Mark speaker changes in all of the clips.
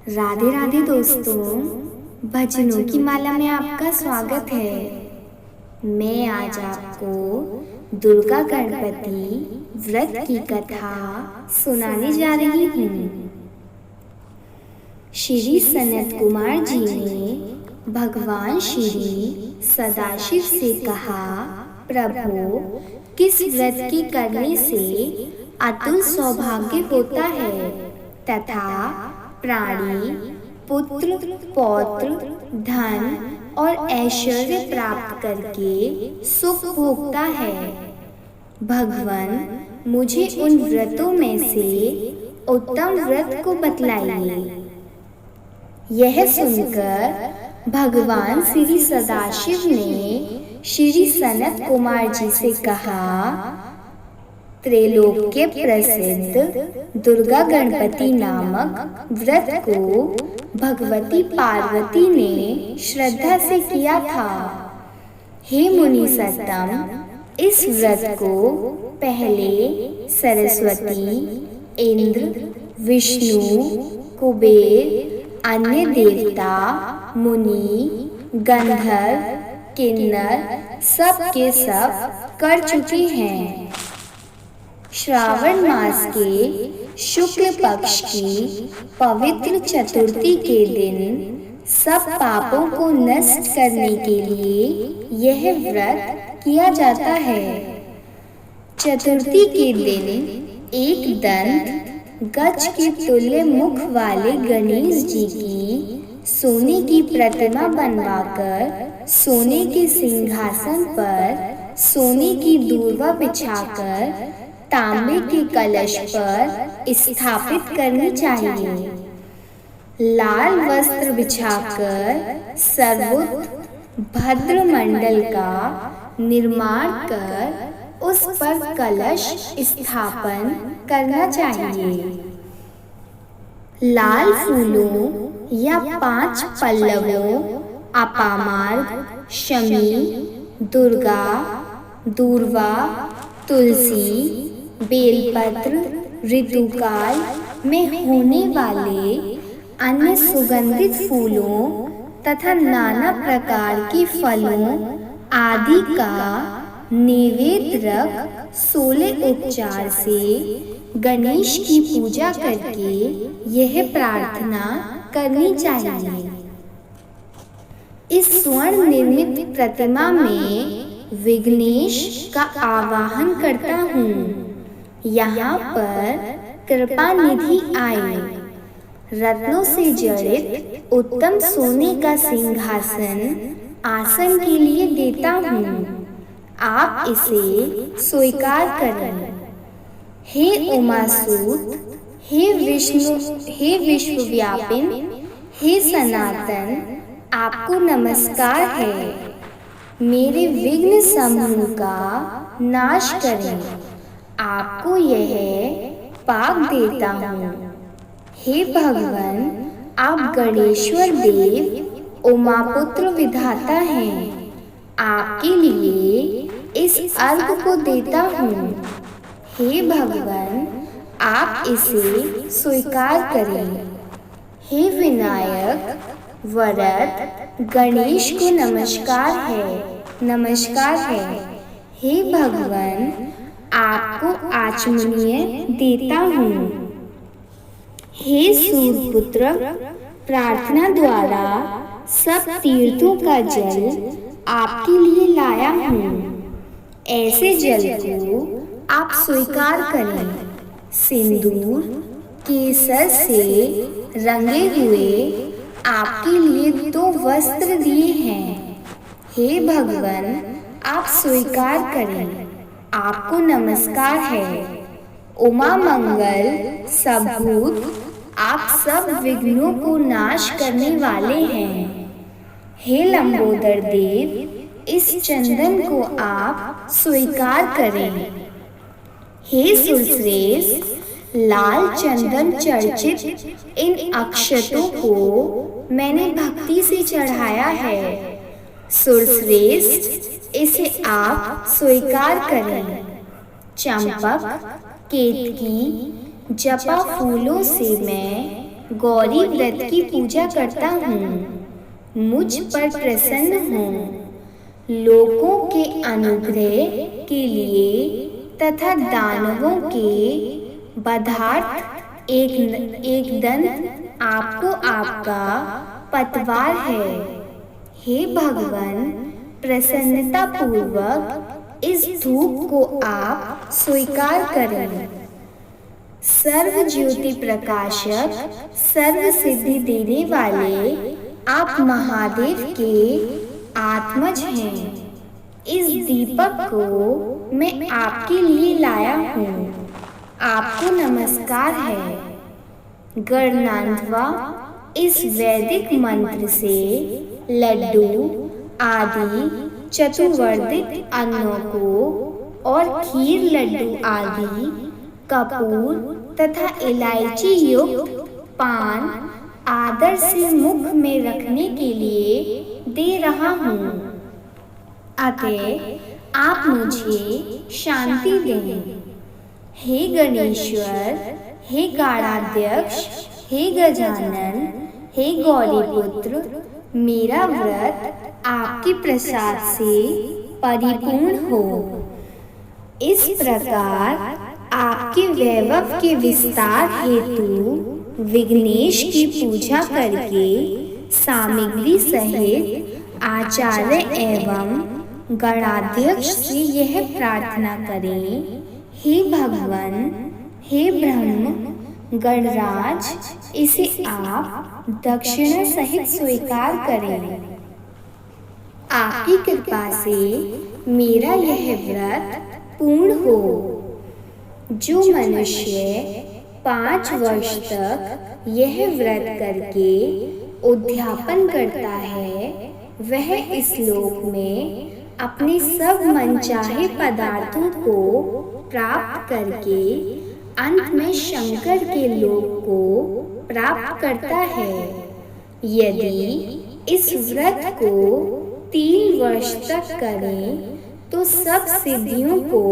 Speaker 1: राधे राधे दोस्तों, भजनों की माला में आपका स्वागत है। मैं आज आपको दुर्गा गणपति व्रत की कथा सुनाने जा रही हूँ। श्री सनत कुमार जी ने भगवान श्री सदाशिव से कहा, प्रभु, किस व्रत की करने से अतुल सौभाग्य होता है तथा प्राणी पुत्र पौत्र धन और ऐश्वर्य प्राप्त करके सुख भोगता है। भगवान, मुझे उन व्रतों में से उत्तम व्रत को बतलाइए। यह सुनकर भगवान श्री सदाशिव ने श्री सनत कुमार जी से कहा, त्रैलोक्य प्रसिद्ध दुर्गा गणपति नामक व्रत को भगवती पार्वती ने श्रद्धा से किया था। हे मुनि सत्तम, इस व्रत को पहले सरस्वती, इंद्र, विष्णु, कुबेर, अन्य देवता, मुनि, गंधर्व, किन्नर सब के सब कर चुके हैं। श्रावण मास के शुक्ल पक्ष की पवित्र चतुर्थी के दिन सब पापों को नष्ट करने के लिए यह व्रत किया जाता है। चतुर्थी के दिन एक दंत गज के तुल्य मुख वाले गणेश जी की सोने की प्रतिमा बनवाकर सोने के सिंहासन पर सोने की दूर्वा बिछाकर तांबे के कलश पर स्थापित करनी चाहिए। लाल वस्त्र बिछाकर सर्वोत्त भद्र मंडल का निर्माण कर उस पर कलश स्थापन करना चाहिए। लाल फूलों या 5 पल्लवों अपामार्ग, शमी, दुर्गा, दूर्वा, तुलसी, बेलपत्र, ऋतुकाल में होने वाले अन्य सुगंधित फूलों तथा नाना प्रकार के फलों आदि का नैवेद्य रख 16 उपचार से गणेश की पूजा करके यह प्रार्थना करनी चाहिए। इस स्वर्ण निर्मित प्रतिमा में विघ्नेश का आवाहन करता हूँ। यहाँ पर कृपा निधि आए। रत्नों से जड़ित उत्तम सोने का सिंहासन आसन के लिए देता हूँ। आप इसे स्वीकार करें। हे उमासूत, हे विश्वव्यापिन, हे सनातन, आपको नमस्कार है। मेरे विघ्न समूह का नाश करें। आपको यह पाक देता हूँ। हे भगवान, आप गणेश्वर देव उमापुत्र विधाता हैं। आपके लिए इस अर्घ को देता हूँ। हे भगवान, आप इसे स्वीकार करें। हे विनायक वरद गणेश को नमस्कार है। हे भगवान, आपको आचमनीय देता हूँ। हे सूर्यपुत्र, प्रार्थना द्वारा सब तीर्थों का जल आपके लिए लाया हूँ। ऐसे जल को आप स्वीकार करें। सिंदूर केसर से रंगे हुए आपके लिए 2 वस्त्र दिए हैं। हे भगवान, आप स्वीकार करें। आपको नमस्कार है। उमा मंगल सबभूत, आप सब विघ्नों को नाश करने वाले हैं। हे लंबोदर देव, इस चंदन को आप स्वीकार करें। हे सुरश्रेष्ठ, लाल चंदन चर्चित इन अक्षतों को मैंने भक्ति से चढ़ाया है। सुरश्रेष्ठ, इसे आप स्वीकार करें। चंपक, केतकी, जपा फूलों से मैं गौरी व्रत की पूजा करता हूँ, मुझ पर प्रसन्न हो, लोगों के अनुग्रह के लिए तथा दानवों के बधार्थ एक दंत आपको आपका पतवार है। हे भगवान, प्रसन्नता पूर्वक इस धूप को आप स्वीकार करें। सर्व ज्योति प्रकाशक, सर्व सिद्धि देने वाले आप महादेव के आत्मज हैं। इस दीपक को मैं आपके लिए लाया हूँ, आपको नमस्कार है। गणनान्वा इस वैदिक मंत्र से लड्डू आदि चतुर्वर्दित अन्नों को और खीर लड्डू आदि कपूर तथा इलायची युक्त पान आदर से मुख में रखने के लिए दे रहा हूँ। अतः आप मुझे शांति दें। हे गणेश्वर, हे गाणाध्यक्ष, हे गजानन, हे गौरीपुत्र, मेरा व्रत आपके प्रसाद से परिपूर्ण हो। इस प्रकार आपके वैभव के विस्तार हेतु विघ्नेश की पूजा करके सामग्री सहित आचार्य एवं गणाध्यक्ष से यह प्रार्थना करें, हे भगवान, हे ब्रह्म गणराज, इसे आप दक्षिणा सहित स्वीकार करें। आपकी कृपा से मेरा यह व्रत पूर्ण हो। जो मनुष्य 5 वर्ष तक यह व्रत करके उद्यापन करता है, वह इस लोक में अपने सब मनचाहे पदार्थों को प्राप्त करके अंत में शंकर के लोक को प्राप्त करता है। यदि इस व्रत को 3 वर्ष तक करें तो सब सिद्धियों को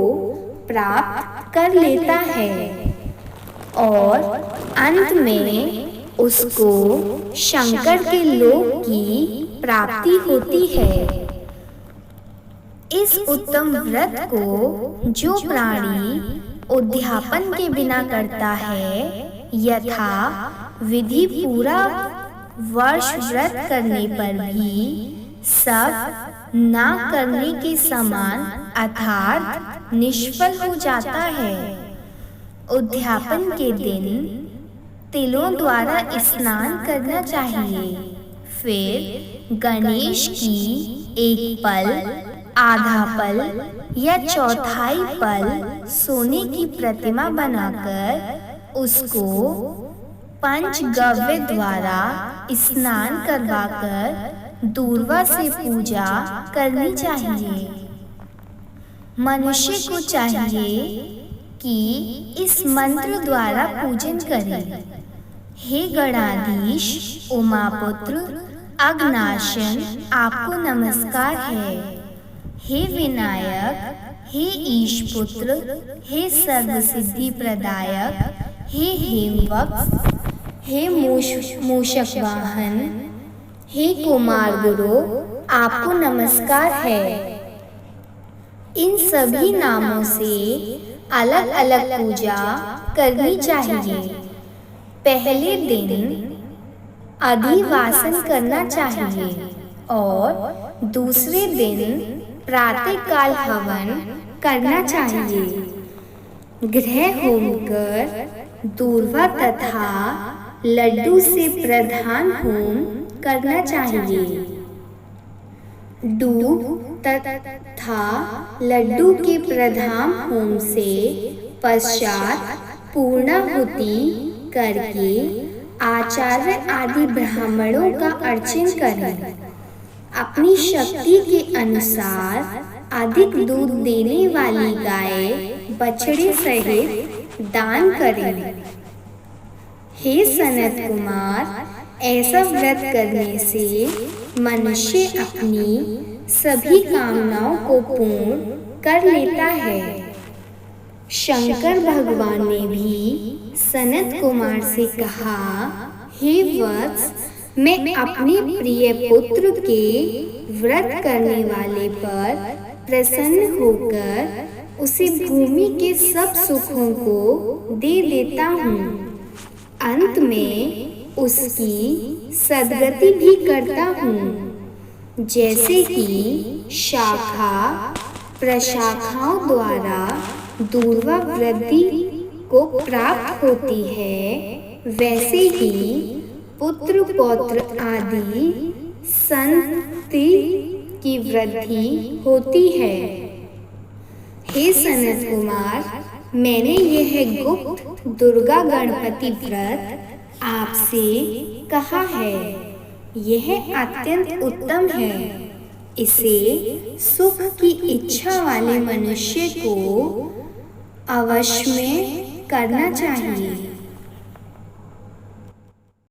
Speaker 1: प्राप्त कर लेता है और अंत में उसको शंकर के लोक की प्राप्ति होती है। इस उत्तम व्रत को जो प्राणी उद्यापन के बिना करता है, यथा विधि पूरा वर्ष व्रत करने पर भी सब ना करने के समान अर्थात निष्फल हो जाता है। उद्यापन के दिन तिलों द्वारा स्नान करना चाहिए। फिर गणेश की एक पल, आधा पल या चौथाई पल सोने की प्रतिमा बनाकर उसको पंचगव्य द्वारा स्नान करवाकर दूर्वा से पूजा करनी चाहिए। मनुष्य को चाहिए कि इस मंत्र द्वारा पूजन करें। हे गणाधीश, उमापुत्र, अग्नाशन, आपको नमस्कार है। हे विनायक, हे ईशपुत्र, हे सर्वसिद्धि प्रदायक, हे हेमवक्ष, हे मूषक वाहन, हे कुमार गुरु, आपको नमस्कार है। इन सभी नामों से अलग अलग पूजा करनी चाहिए। पहले दिन अधिवासन करना चाहिए और दूसरे दिन प्रातःकाल हवन करना चाहिए। ग्रह होम कर दूर्वा तथा लड्डू से प्रधान होम करना चाहिए। दूध तथा लड्डू के प्रधान होम से पश्चात पूर्णाहुति करके आचार्य आदि ब्राह्मणों का अर्चन करें। अपनी शक्ति के अनुसार अधिक दूध देने वाली गाय बछड़े सहित दान करें। हे सनत कुमार, ऐसा व्रत करने से मनुष्य अपनी सभी कामनाओं को पूर्ण कर लेता है। शंकर भगवान ने भी सनत कुमार से कहा, हे वत्स, मैं अपने प्रिय पुत्र के व्रत करने वाले पर प्रसन्न होकर उसे भूमि के सब सुखों को दे देता हूँ। अंत में उसकी सद्गति भी करता हूँ, जैसे कि शाखा प्रशाखाओं द्वारा दूर्वा वृद्धि को प्राप्त होती है, वैसे ही पुत्र पौत्र आदि संतति की वृद्धि होती है। हे सनत कुमार, मैंने यह गुप्त दुर्गा गणपति व्रत आपसे कहा है। यह अत्यंत उत्तम है। इसे सुख की इच्छा वाले मनुष्य को अवश्य में करना चाहिए।